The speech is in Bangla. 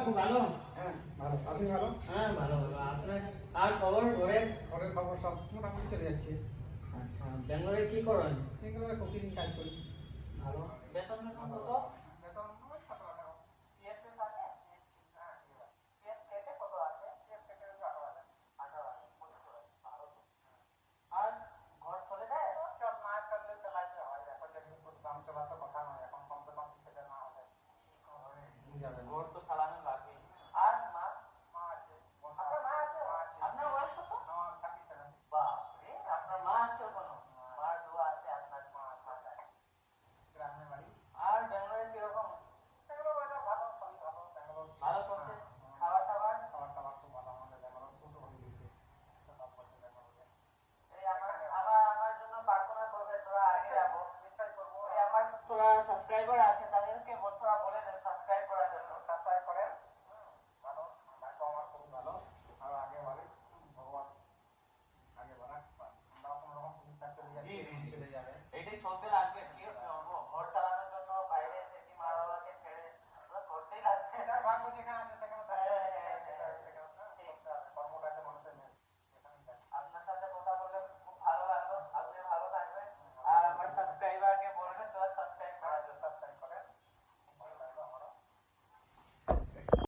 খুব ভালো। হ্যাঁ ভালো, আপনি ভালো? হ্যাঁ ভালো ভালো। আপনার আর খবর ঘরের? ঘরের খবর সব মোটামুটি চলে যাচ্ছে। আচ্ছা, ব্যাঙ্গালোরে কি করেন? এগুলো প্রতিদিন কাজ করি। ভালো। বেতন বেতন কত? বেতন ওই 17,000 টাকা। পিএফএস আছে? হ্যাঁ ঠিক আছে। পিএফ কেটে কত আছে? এর থেকে ওই 18,000। 18,000 25,000 ভালো তো। আর ঘর চলে যায়? চল না চললে চালাইতে হয়, এখন যে জিনিসপত্র দাম চলার তো কথা নয়, এখন কমসে কম 20,000 না হলে দিন যাবে না। ঘর তো চালানো লাগবে। আর মা? মা আছে। আপনার মা আছে? মা আছে। আপনার বয়স কত? আমার 37। বাপরে, আপনার মা আছে ওখানে? মার দোয়া আছে আপনার মা আছে। গ্রামের বাড়ি। আর ব্যাঙ্গালোরে কিরকম? এগুলো ওয়েদার ভালো, সবই ভালো। ব্যাঙ্গালোর ভালো চলছে? হ্যাঁ, খাবার টাবার? খাবার টাবার খুব ভালো, আমাদের ব্যাঙ্গালোর শুট হয়ে গেছে। 7 বছর ব্যাঙ্গালোরে। এই আমার জন্য প্রার্থনা করবে, তোরা আগে যাবো। নিশ্চয়ই করবো। আমার তোরা সাবস্ক্রাইবার